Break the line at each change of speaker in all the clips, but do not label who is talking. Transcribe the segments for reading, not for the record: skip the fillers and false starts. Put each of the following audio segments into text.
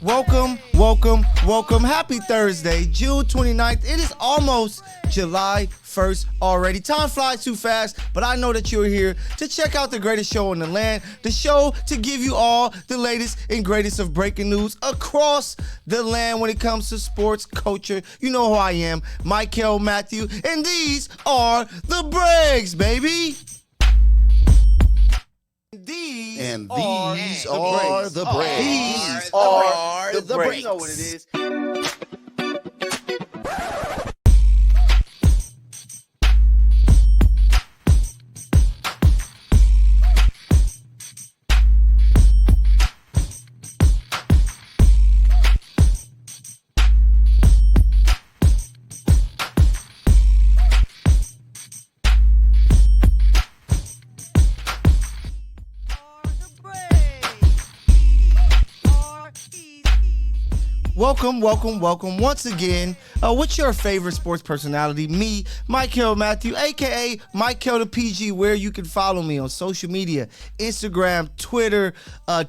Welcome. Happy Thursday, June 29th. It is almost July 1st already. Time flies too fast, but I know that you're here to check out the greatest show in the land, the show to give you all the latest and greatest of breaking news across the land when it comes to sports culture. You know who I am, Mykell Mathieu, and these are the breaks, baby. These are the breaks. You know what it is. Welcome once again. What's your favorite sports personality? Me, Mykell Mathieu, aka Mykell the PG, where you can follow me on social media, Instagram, Twitter,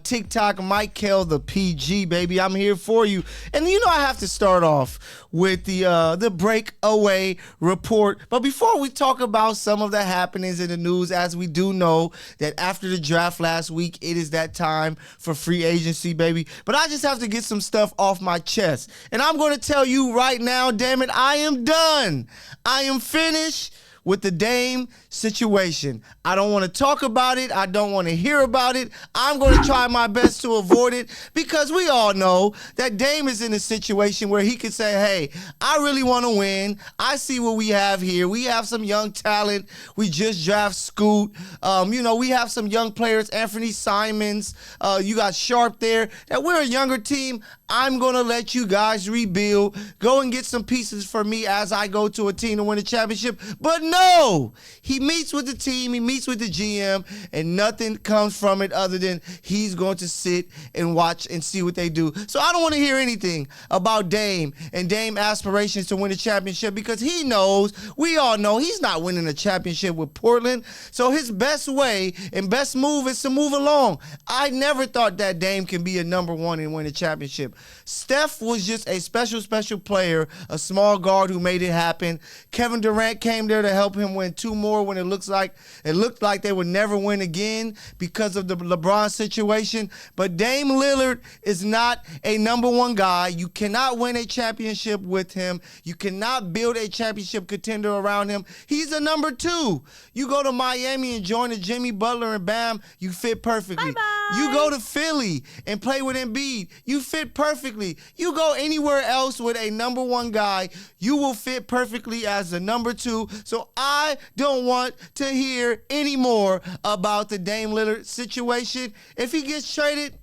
TikTok, Mykell the PG, baby. I'm here for you. And you know I have to start off with the breakaway report. But before we talk about some of the happenings in the news, as we do know that after the draft last week, it is that time for free agency, baby. But I just have to get some stuff off my chest. And I'm going to tell you right now, damn it, I am done. I am finished with the Dame situation. I don't want to talk about it. I don't want to hear about it. I'm going to try my best to avoid it because we all know that Dame is in a situation where he could say, hey, I really want to win. I see what we have here. We have some young talent. We just draft Scoot. We have some young players, Anthony Simons. You got Sharp there. That we're a younger team. I'm going to let you guys rebuild. Go and get some pieces for me as I go to a team to win a championship. But no, he meets with the team, he meets with the GM, and nothing comes from it other than he's going to sit and watch and see what they do. So I don't want to hear anything about Dame and Dame aspirations to win a championship because he knows, we all know, he's not winning a championship with Portland. So his best way and best move is to move along. I never thought that Dame can be a number one and win a championship. Steph was just a special player, a small guard who made it happen. Kevin Durant came there to help him win two more when it looked like they would never win again because of the LeBron situation. But Dame Lillard is not a number one guy. You cannot win a championship with him. You cannot build a championship contender around him. He's a number two. You go to Miami and join the Jimmy Butler and bam, you fit perfectly.
Bye-bye.
You go to Philly and play with Embiid, you fit perfectly. You go anywhere else with a number one guy, you will fit perfectly as the number two. So I don't want to hear any more about the Dame Lillard situation. If he gets traded,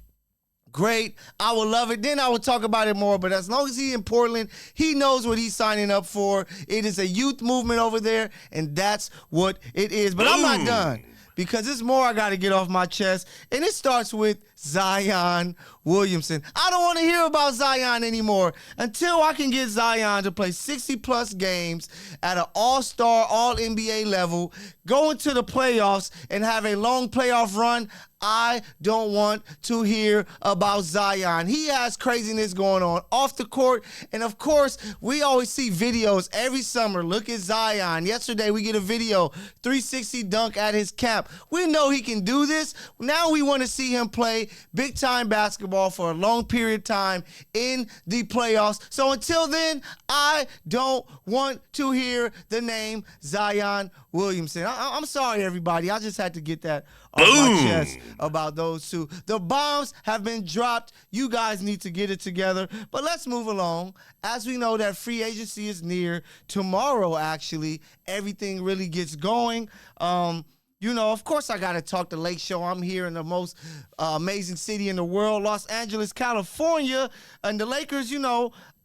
great. I will love it. Then I will talk about it more. But as long as he's in Portland, he knows what he's signing up for. It is a youth movement over there, and that's what it is. But I'm not done because there's more I got to get off my chest. And it starts with Zion Williamson. I don't want to hear about Zion anymore until I can get Zion to play 60-plus games at an all-star, all-NBA level, go into the playoffs, and have a long playoff run. I don't want to hear about Zion. He has craziness going on off the court. And, of course, we always see videos every summer. Look at Zion. Yesterday, we get a video, 360 dunk at his cap. We know he can do this. Now we want to see him play big-time basketball for a long period of time in the playoffs. So until then, I don't want to hear the name Zion Williamson. I'm sorry, everybody. I just had to get that off my chest about those two. The bombs have been dropped. You guys need to get it together. But let's move along. As we know that free agency is near. Tomorrow, actually, everything really gets going. Of course, I got to talk the Lake Show. I'm here in the most amazing city in the world, Los Angeles, California. And the Lakers,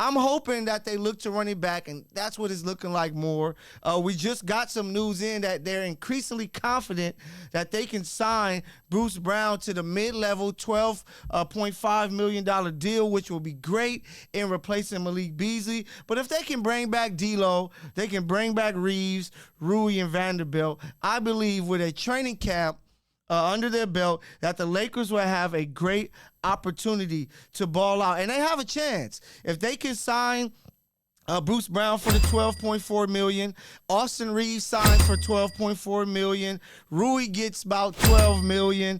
I'm hoping that they look to run it back, and that's what it's looking like more. We just got some news in that they're increasingly confident that they can sign Bruce Brown to the mid-level $12.5 million deal, which will be great in replacing Malik Beasley. But if they can bring back D'Lo, they can bring back Reeves, Rui, and Vanderbilt, I believe with a training camp under their belt, that the Lakers will have a great opportunity to ball out. And they have a chance. If they can sign Bruce Brown for the $12.4 million. Austin Reeves signs for $12.4 million. Rui gets about $12 million.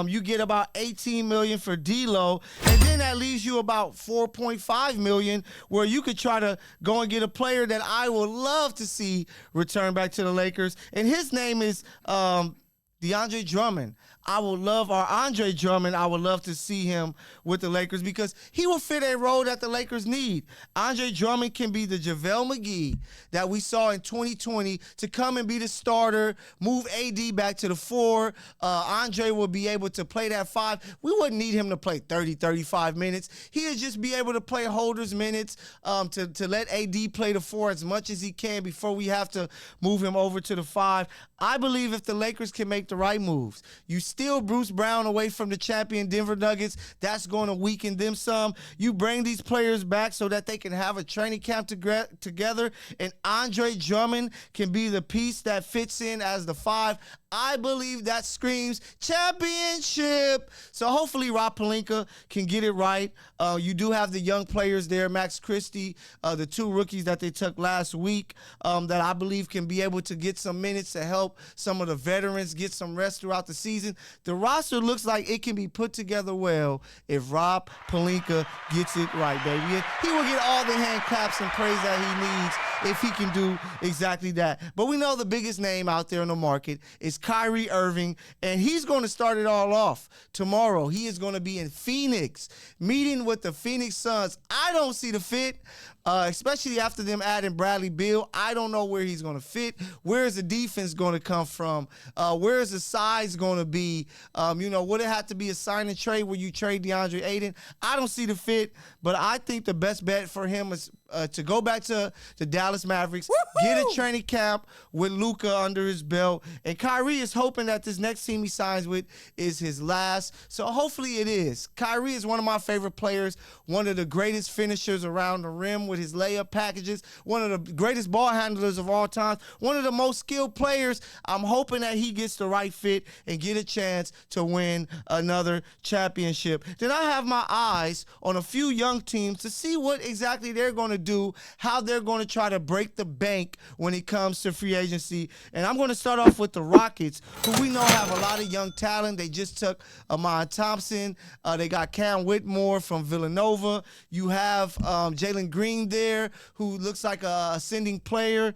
You get about $18 million for D'Lo, and then that leaves you about $4.5 million, where you could try to go and get a player that I would love to see return back to the Lakers, and his name is DeAndre Drummond. I would love Andre Drummond. I would love to see him with the Lakers because he will fit a role that the Lakers need. Andre Drummond can be the JaVale McGee that we saw in 2020 to come and be the starter, move AD back to the 4. Andre will be able to play that 5. We wouldn't need him to play 30, 35 minutes. He would just be able to play holders minutes to let AD play the 4 as much as he can before we have to move him over to the 5. I believe if the Lakers can make the right moves, you steal Bruce Brown away from the champion Denver Nuggets, that's going to weaken them some. You bring these players back so that they can have a training camp together, and Andre Drummond can be the piece that fits in as the 5. I believe that screams championship. So hopefully Rob Pelinka can get it right. You do have the young players there, Max Christie, the 2 rookies that they took last week, that I believe can be able to get some minutes to help some of the veterans get some rest throughout the season. The roster looks like it can be put together well if Rob Pelinka gets it right, baby. And he will get all the hand claps and praise that he needs if he can do exactly that. But we know the biggest name out there in the market is Kyrie Irving, and he's going to start it all off tomorrow. He is going to be in Phoenix, meeting with the Phoenix Suns. I don't see the fit, especially after them adding Bradley Beal. I don't know where he's going to fit. Where is the defense going to come from? Where is the size going to be? Would it have to be a sign and trade where you trade DeAndre Ayton? I don't see the fit, but I think the best bet for him is to go back to the Dallas Mavericks, get a training camp with Luka under his belt, and Kyrie is hoping that this next team he signs with is his last, so hopefully it is. Kyrie is one of my favorite players, one of the greatest finishers around the rim with his layup packages, one of the greatest ball handlers of all time, one of the most skilled players. I'm hoping that he gets the right fit and get a chance to win another championship. Then I have my eyes on a few young teams to see what exactly they're going to do, how they're going to try to break the bank when it comes to free agency. And I'm going to start off with the Rockets, who we know have a lot of young talent. They just took Amon Thompson. They got Cam Whitmore from Villanova. You have Jalen Green there, who looks like a ascending player.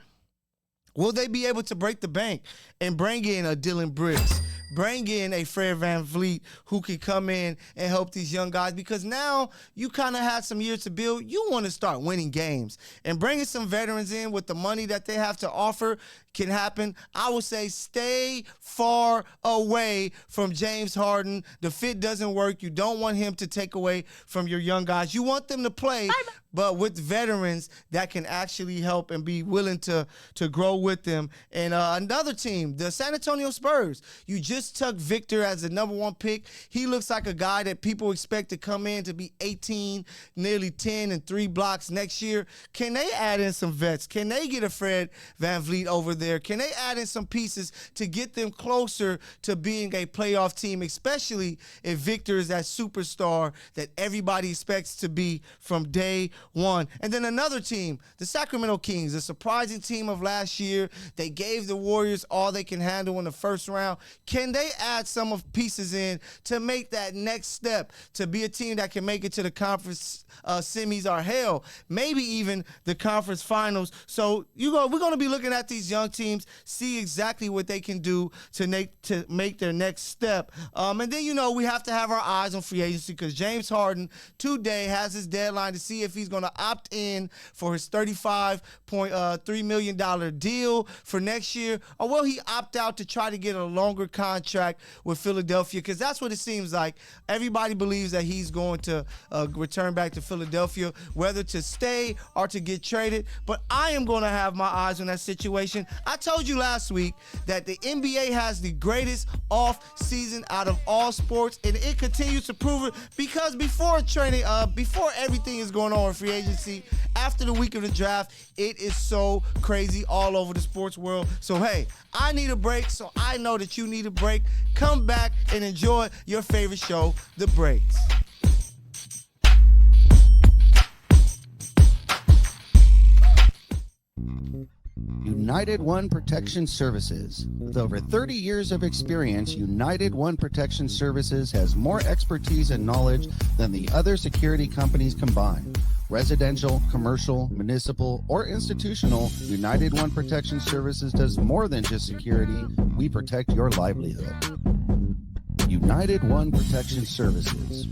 Will they be able to break the bank and bring in a Dylan Brooks? Bring in a Fred VanVleet who can come in and help these young guys, because now you kind of had some years to build. You want to start winning games, and bringing some veterans in with the money that they have to offer can happen. I would say stay far away from James Harden. The fit doesn't work. You don't want him to take away from your young guys. You want them to play, but with veterans that can actually help and be willing to grow with them. And another team, the San Antonio Spurs. You just took Victor as the number 1 pick. He looks like a guy that people expect to come in to be 18, nearly 10 and 3 blocks next year. Can they add in some vets? Can they get a Fred VanVleet over there? Can they add in some pieces to get them closer to being a playoff team, especially if Victor is that superstar that everybody expects to be from day one? And then another team, the Sacramento Kings, a surprising team of last year. They gave the Warriors all they can handle in the first round. Can they add some of pieces in to make that next step to be a team that can make it to the conference semis, or hell, maybe even the conference finals? So we're going to be looking at these young teams, see exactly what they can do to make their next step. And then, we have to have our eyes on free agency, because James Harden today has his deadline to see if he's going to opt in for his $35.3 million deal for next year, or will he opt out to try to get a longer contract with Philadelphia, because that's what it seems like. Everybody believes that he's going to return back to Philadelphia, whether to stay or to get traded. But I am going to have my eyes on that situation. I told you last week that the NBA has the greatest off season out of all sports, and it continues to prove it because before everything is going on in free agency, after the week of the draft, it is so crazy all over the sports world. So hey, I need a break, so I know that you need a break. Come back and enjoy your favorite show, The Breaks.
United One Protection Services. With over 30 years of experience, United One Protection Services has more expertise and knowledge than the other security companies combined. Residential, commercial, municipal, or institutional, United One Protection Services does more than just security. We protect your livelihood. United One Protection Services.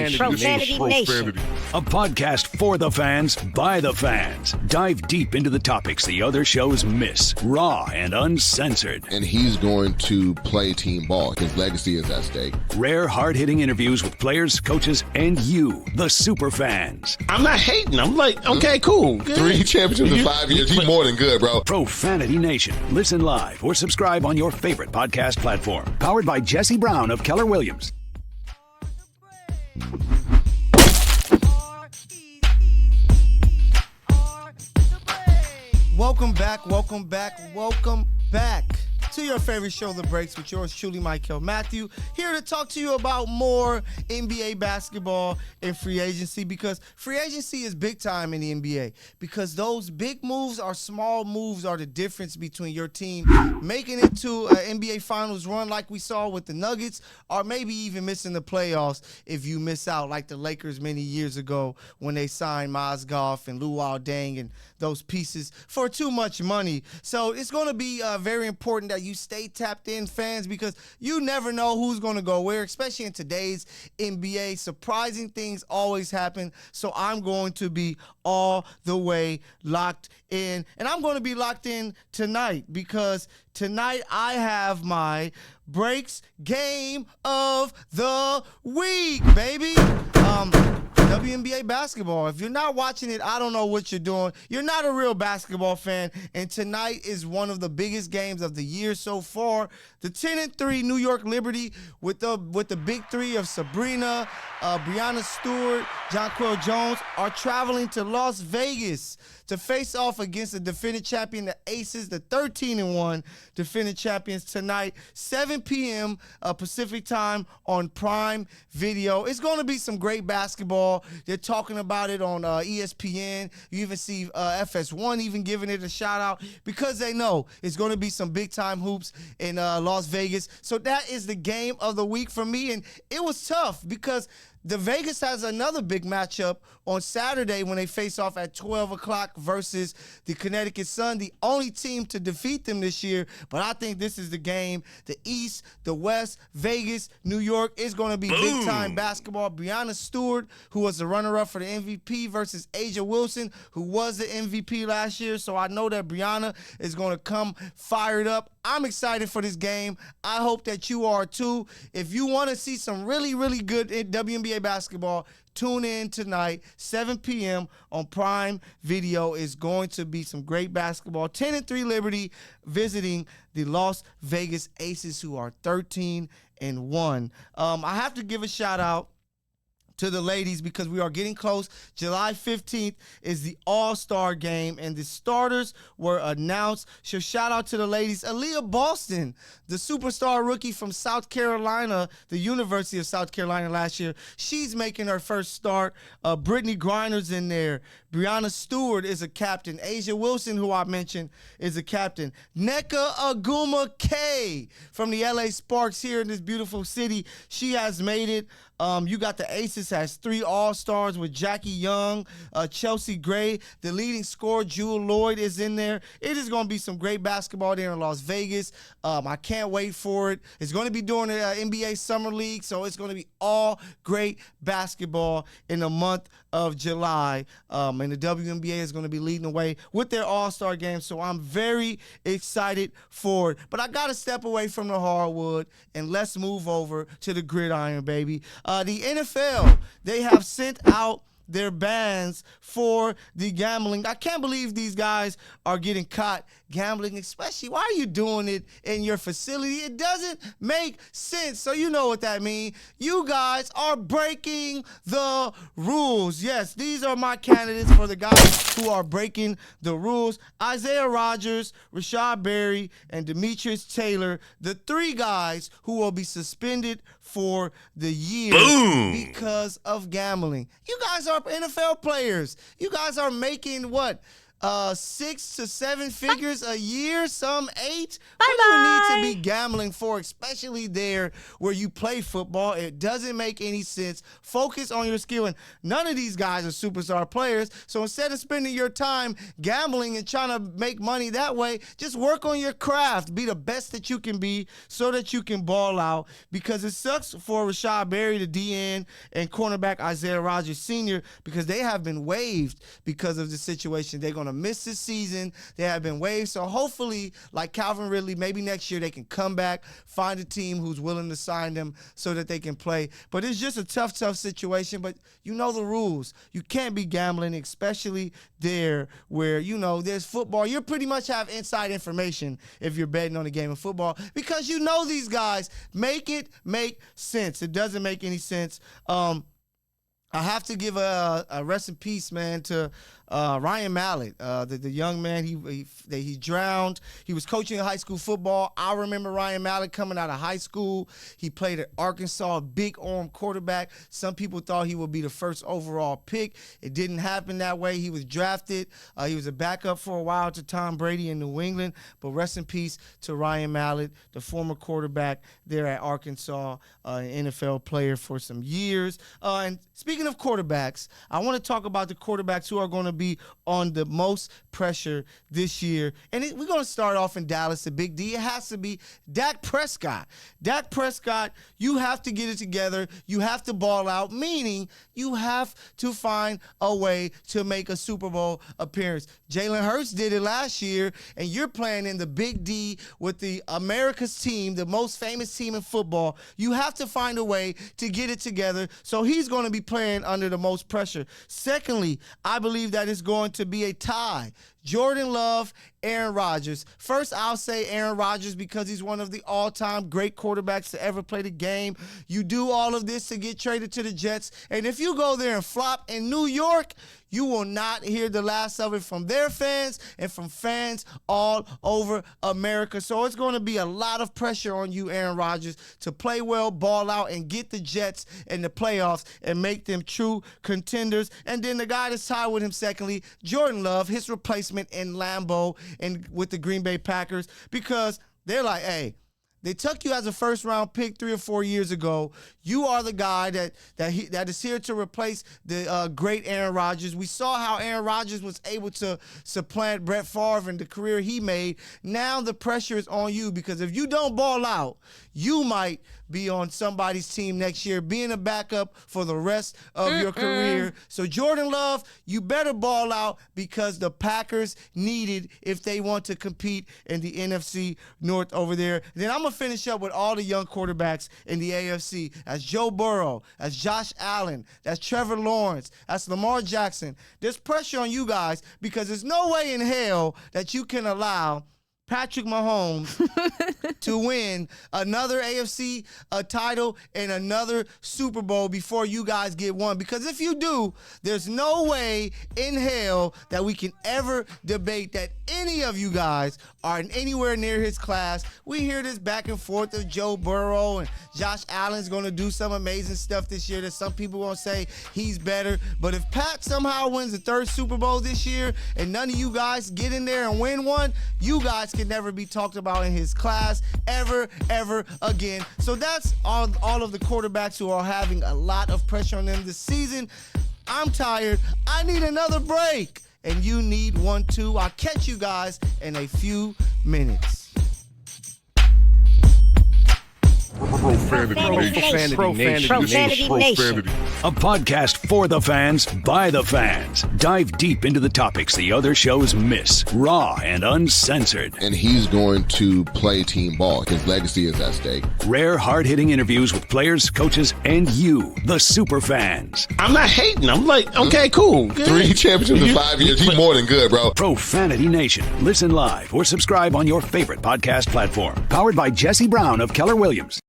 Profanity Nation. A podcast for the fans, by the fans. Dive deep into the topics the other shows miss. Raw and uncensored.
And he's going to play team ball. His legacy is at stake.
Rare, hard-hitting interviews with players, coaches, and you, the super fans.
I'm not hating. I'm like, okay, cool. Good.
3 championships in 5 years. He's more than good, bro.
Profanity Nation. Listen live or subscribe on your favorite podcast platform. Powered by Jesse Brown of Keller Williams.
Welcome back to your favorite show, The Breaks, with yours truly, Mykell Mathieu, here to talk to you about more NBA basketball and free agency, because free agency is big time in the NBA, because those big moves or small moves are the difference between your team making it to an NBA Finals run like we saw with the Nuggets, or maybe even missing the playoffs if you miss out, like the Lakers many years ago when they signed Mozgov and Luol Deng and those pieces for too much money. So it's going to be very important that you stay tapped in, fans, because you never know who's going to go where, especially in today's NBA. Surprising things always happen. So I'm going to be all the way locked in. And I'm going to be locked in tonight because tonight I have my Breaks Game of the Week, baby. WNBA basketball. If you're not watching it, I don't know what you're doing. You're not a real basketball fan. And tonight is one of the biggest games of the year so far. The 10-3 New York Liberty with the big three of Sabrina, Breanna Stewart, Jonquel Jones are traveling to Las Vegas to face off against the defending champion, the Aces, the 13-1 defending champions tonight, 7 p.m. Pacific time on Prime Video. It's going to be some great basketball. They're talking about it on ESPN. You even see FS1 even giving it a shout out because they know it's going to be some big time hoops in Las Vegas. So that is the game of the week for me, and it was tough because the Vegas has another big matchup on Saturday when they face off at 12 o'clock versus the Connecticut Sun, the only team to defeat them this year. But I think this is the game. The East, the West, Vegas, New York is going to be big-time basketball. Breanna Stewart, who was the runner-up for the MVP, versus A'ja Wilson, who was the MVP last year. So I know that Breanna is going to come fired up. I'm excited for this game. I hope that you are too. If you want to see some really, really good WNBA basketball, tune in tonight, 7 p.m. on Prime Video. Is going to be some great basketball. 10-3 Liberty visiting the Las Vegas Aces, who are 13-1. I have to give a shout out to the ladies because we are getting close. July 15th is the All Star Game, and the starters were announced. So shout out to the ladies. Aaliyah Boston, the superstar rookie from South Carolina, the University of South Carolina last year, she's making her first start. Brittany Griner's in there. Brianna Stewart is a captain. Asia Wilson, who I mentioned, is a captain. Nneka Aguma K from the LA Sparks here in this beautiful city. She has made it. You got the Aces has 3 All-Stars with Jackie Young, Chelsea Gray. The leading scorer, Jewel Lloyd, is in there. It is going to be some great basketball there in Las Vegas. I can't wait for it. It's going to be during the NBA Summer League, so it's going to be all great basketball in the month of July. And the WNBA is going to be leading the way with their All-Star game, so I'm very excited for it. But I got to step away from the hardwood, and let's move over to the gridiron, baby. The NFL, they have sent out their bans for the gambling. I can't believe these guys are getting caught gambling, especially. Why are you doing it in your facility? It doesn't make sense. So you know what that means. You guys are breaking the rules. Yes, these are my candidates for the guys who are breaking the rules. Isaiah Rodgers, Rashad Berry, and Demetrius Taylor, the 3 guys who will be suspended for the year because of gambling. You guys are NFL players. You guys are making what? 6 to 7 figures a year, some 8. What do you need to be gambling for, especially there where you play football? It doesn't make any sense. Focus on your skill. And none of these guys are superstar players. So instead of spending your time gambling and trying to make money that way, just work on your craft. Be the best that you can be so that you can ball out. Because it sucks for Rashad Berry, the DN, and cornerback Isaiah Rodgers Sr. because they have been waived because of the situation. They're going to miss this season. They have been waived. So hopefully, like Calvin Ridley, maybe next year they can come back, find a team who's willing to sign them so that they can play. But it's just a tough situation. But you know the rules. You can't be gambling, especially there where, you know, there's football. You pretty much have inside information if you're betting on a game of football because you know these guys. Make it make sense. It doesn't make any sense. I have to give a rest in peace, man, to Ryan Mallett, the young man. He drowned. He was coaching high school football. I remember Ryan Mallett coming out of high school. He played at Arkansas, big arm quarterback. Some people thought he would be the first overall pick. It didn't happen that way. He was drafted. He was a backup for a while to Tom Brady in New England. But rest in peace to Ryan Mallett, the former quarterback there at Arkansas, an NFL player for some years. And speaking of quarterbacks, I want to talk about the quarterbacks who are going to be on the most pressure this year. And we're going to start off in Dallas, the Big D. It has to be Dak Prescott. Dak Prescott, you have to get it together. You have to ball out, meaning you have to find a way to make a Super Bowl appearance. Jalen Hurts did it last year, and you're playing in the Big D with the America's team, the most famous team in football. You have to find a way to get it together. So he's going to be playing under the most pressure. Secondly, I believe that it's going to be a tie. Jordan Love, Aaron Rodgers. First, I'll say Aaron Rodgers because he's one of the all-time great quarterbacks to ever play the game. You do all of this to get traded to the Jets, and if you go there and flop in New York, you will not hear the last of it from their fans and from fans all over America. So it's going to be a lot of pressure on you, Aaron Rodgers, to play well, ball out, and get the Jets in the playoffs and make them true contenders. And then the guy that's tied with him, secondly, Jordan Love, his replacement in Lambeau and with the Green Bay Packers, because they're like, hey, they took you as a first-round pick 3 or 4 years ago. You are the guy that is here to replace the great Aaron Rodgers. We saw how Aaron Rodgers was able to supplant Brett Favre and the career he made. Now the pressure is on you because if you don't ball out, you might be on somebody's team next year, being a backup for the rest of your career. So Jordan Love, you better ball out because the Packers need it if they want to compete in the NFC North over there. Then I'm going to finish up with all the young quarterbacks in the AFC. That's Joe Burrow. That's Josh Allen. That's Trevor Lawrence. That's Lamar Jackson. There's pressure on you guys because there's no way in hell that you can allow Patrick Mahomes to win another AFC title and another Super Bowl before you guys get one. Because if you do, there's no way in hell that we can ever debate that any of you guys are anywhere near his class. We hear this back and forth of Joe Burrow and Josh Allen's going to do some amazing stuff this year that some people won't say he's better. But if Pat somehow wins the third Super Bowl this year and none of you guys get in there and win one, you guys can never be talked about in his class ever again. So that's all of the quarterbacks who are having a lot of pressure on them this season. I'm tired. I need another break. And you need one too. I'll catch you guys in a few minutes.
Profanity Nation.
A podcast for the fans, by the fans. Dive deep into the topics the other shows miss, raw and uncensored.
And he's going to play team ball. His legacy is at stake.
Rare, hard-hitting interviews with players, coaches, and you, the super fans.
I'm not hating. I'm like, okay, cool. Good.
3 championships in 5 years. He's more than good, bro.
Profanity Nation. Listen live or subscribe on your favorite podcast platform. Powered by Jesse Brown of Keller Williams.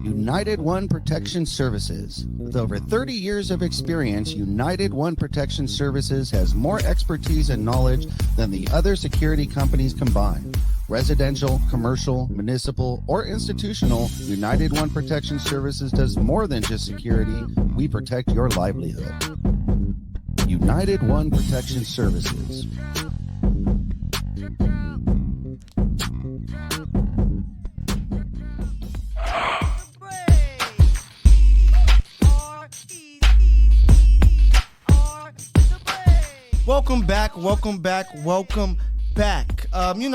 United One Protection Services. With over 30 years of experience, United One Protection Services has more expertise and knowledge than the other security companies combined. Residential, commercial, municipal, or institutional, United One Protection Services does more than just security. We protect your livelihood. United One Protection Services.
Welcome back.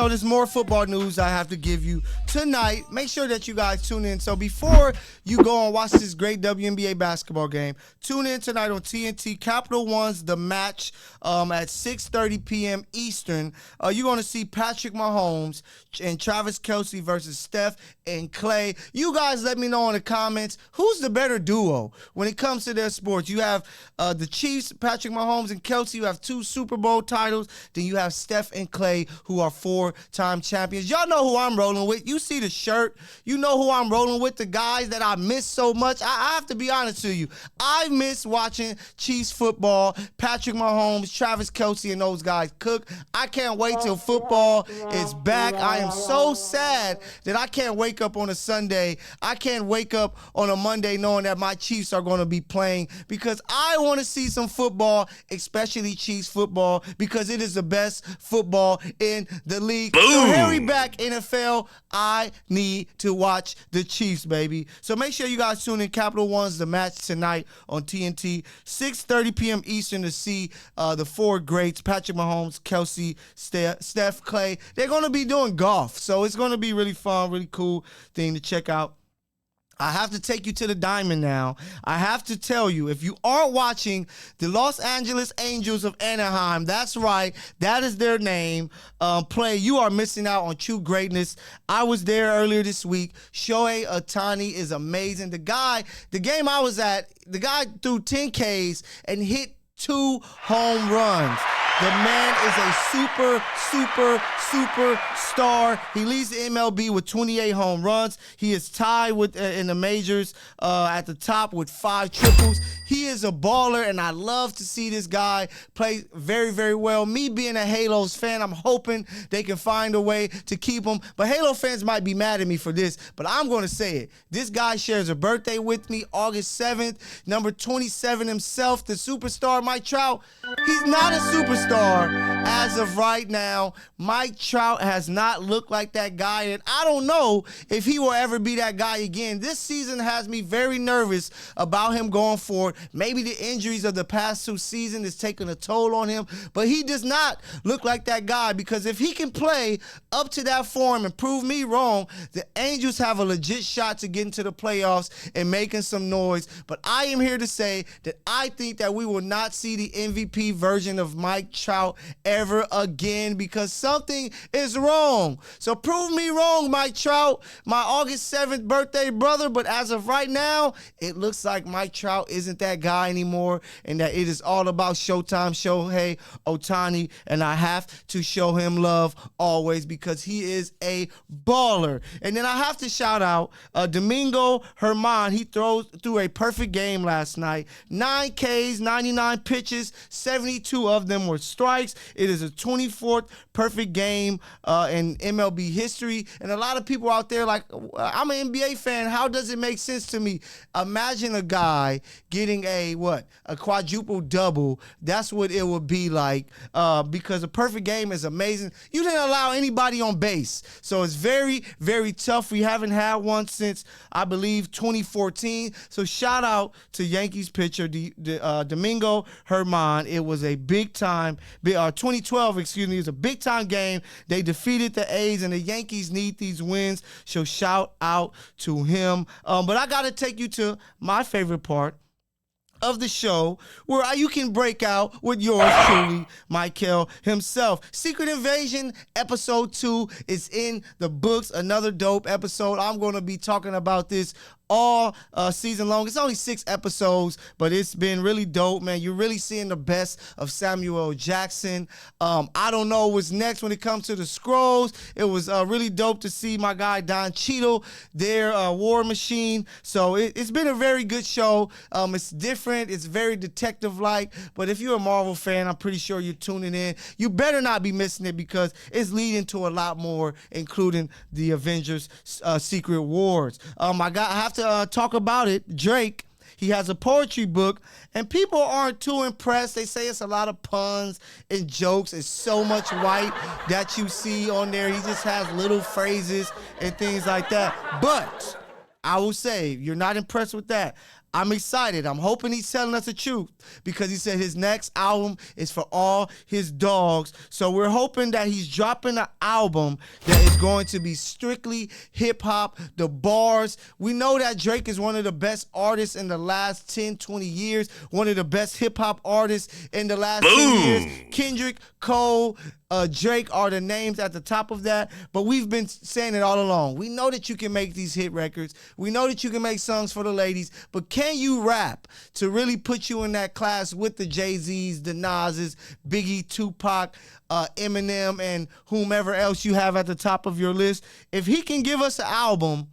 There's more football news I have to give you tonight. Make sure that you guys tune in. So before you go and watch this great WNBA basketball game, tune in tonight on TNT. Capital One's The Match at 6:30 p.m. Eastern. You're going to see Patrick Mahomes and Travis Kelce versus Steph and Clay. You guys let me know in the comments who's the better duo when it comes to their sports. You have the Chiefs, Patrick Mahomes and Kelce. You have 2 Super Bowl titles. Then you have Steph and Clay, who are 4-time champions. Y'all know who I'm rolling with. You see the shirt. You know who I'm rolling with, the guys that I miss so much. I have to be honest with you. I miss watching Chiefs football, Patrick Mahomes, Travis Kelce, and those guys cook. I can't wait till football is back. I am so sad that I can't wake up on a Sunday. I can't wake up on a Monday knowing that my Chiefs are going to be playing, because I want to see some football, especially Chiefs football, because it is the best football in the league. Boom. So hurry back, NFL. I need to watch the Chiefs, baby. So make sure you guys tune in. Capital One's The Match tonight on TNT, 6:30 p.m. Eastern, to see the 4 greats, Patrick Mahomes, Kelce, Steph, Clay. They're going to be doing golf, so it's going to be really fun, really cool thing to check out. I have to take you to the diamond now. I have to tell you, if you aren't watching the Los Angeles Angels of Anaheim, that's right, that is their name, play, you are missing out on true greatness. I was there earlier this week. Shohei Ohtani is amazing. The game I was at, the guy threw 10 Ks and hit 2 home runs. The man is a super star. He leads the MLB with 28 home runs. He is tied with in the majors at the top with 5 triples. He is a baller, and I love to see this guy play very, very well. Me being a Halos fan, I'm hoping they can find a way to keep him. But Halo fans might be mad at me for this, but I'm going to say it. This guy shares a birthday with me, August 7th. Number 27 himself, the superstar, Mike Trout. He's not a superstar. All-Star. As of right now, Mike Trout has not looked like that guy, and I don't know if he will ever be that guy again. This season has me very nervous about him going forward. Maybe the injuries of the past 2 seasons is taking a toll on him, but he does not look like that guy, because if he can play up to that form and prove me wrong, the Angels have a legit shot to get into the playoffs and making some noise. But I am here to say that I think that we will not see the MVP version of Mike Trout ever again, because something is wrong. So prove me wrong, Mike Trout, my August 7th birthday brother. But as of right now, it looks like Mike Trout isn't that guy anymore, and that it is all about Showtime Shohei Ohtani, and I have to show him love always because he is a baller. And then I have to shout out Domingo Herman. He threw a perfect game last night. 9 Ks, 99 pitches, 72 of them were strikes. It is a 24th perfect game in MLB history. And a lot of people out there like, I'm an NBA fan. How does it make sense to me? Imagine a guy getting a quadruple double. That's what it would be like, because a perfect game is amazing. You didn't allow anybody on base. So it's very, very tough. We haven't had one since, I believe, 2014. So shout out to Yankees pitcher Domingo Herman. It was a big time, 2012, excuse me, it was a big time game. They defeated the A's, and the Yankees need these wins. So shout out to him. But I got to take you to my favorite part of the show, where you can break out with yours truly, Mykell himself. Secret Invasion episode 2 is in the books. Another dope episode. I'm going to be talking about this all season long. It's only 6 episodes, but it's been really dope, man. You're really seeing the best of Samuel L. Jackson. I don't know what's next when it comes to the Scrolls. It was really dope to see my guy Don Cheadle, their War Machine. So it's been a very good show. It's different. It's very detective-like. But if you're a Marvel fan, I'm pretty sure you're tuning in. You better not be missing it, because it's leading to a lot more, including the Avengers Secret Wars. I have to talk about it. Drake, he has a poetry book, and people aren't too impressed. They say it's a lot of puns and jokes. It's so much white that you see on there. He just has little phrases and things like that. But I will say, you're not impressed with that. I'm excited. I'm hoping he's telling us the truth, because he said his next album is for all his dogs. So we're hoping that he's dropping an album that is going to be strictly hip-hop. The bars, we know that Drake is one of the best artists in the last 10, 20 years, one of the best hip-hop artists in the last 10 years. Kendrick, Cole, Drake are the names at the top of that, but we've been saying it all along. We know that you can make these hit records. We know that you can make songs for the ladies, but can you rap to really put you in that class with the Jay-Z's, the Nas's, Biggie, Tupac, Eminem, and whomever else you have at the top of your list? If he can give us an album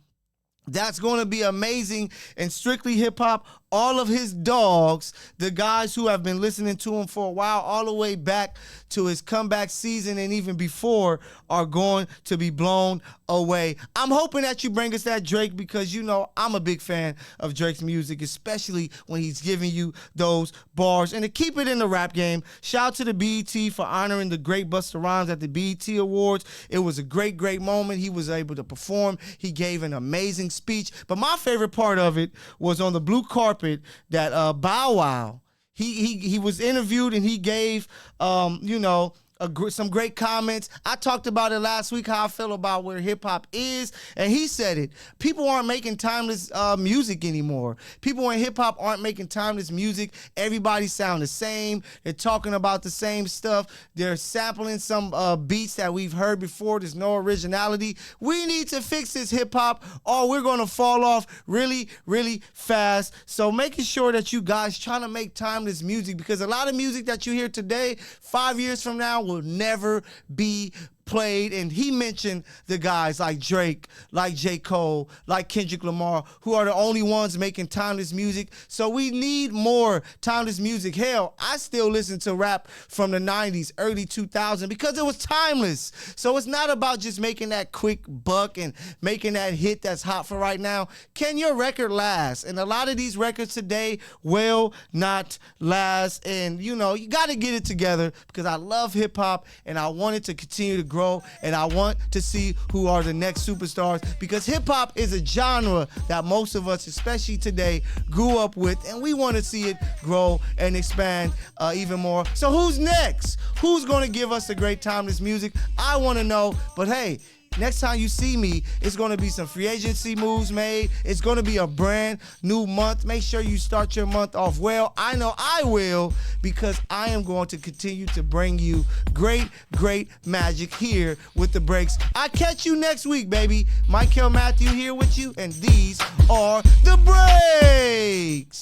that's going to be amazing and strictly hip-hop, all of his dogs, the guys who have been listening to him for a while, all the way back to his comeback season and even before, are going to be blown away. I'm hoping that you bring us that Drake, because you know I'm a big fan of Drake's music, especially when he's giving you those bars. And to keep it in the rap game, shout out to the BET for honoring the great Busta Rhymes at the BET Awards. It was a great, great moment. He was able to perform. He gave an amazing speech. But my favorite part of it was on the blue carpet that Bow Wow, he was interviewed, and he gave some great comments. I talked about it last week, how I feel about where hip-hop is, and he said it. People aren't making timeless music anymore. People in hip-hop aren't making timeless music. Everybody sound the same. They're talking about the same stuff. They're sampling some beats that we've heard before. There's no originality. We need to fix this hip-hop, or we're going to fall off really, really fast. So making sure that you guys trying to make timeless music, because a lot of music that you hear today, 5 years from now, will never be played, and he mentioned the guys like Drake, like J. Cole, like Kendrick Lamar, who are the only ones making timeless music. So we need more timeless music. Hell, I still listen to rap from the 90s, early 2000s because it was timeless. So it's not about just making that quick buck and making that hit that's hot for right now. Can your record last? And a lot of these records today will not last. And, you know, you got to get it together because I love hip-hop and I want it to continue to grow and I want to see who are the next superstars because hip-hop is a genre that most of us, especially today, grew up with, and we want to see it grow and expand even more. So who's next? Who's going to give us the great timeless music? I want to know, but hey, next time you see me, it's going to be some free agency moves made. It's going to be a brand new month. Make sure you start your month off well. I know I will because I am going to continue to bring you great, great magic here with the breaks. I catch you next week, baby. Mykell Mathieu here with you, and these are the breaks.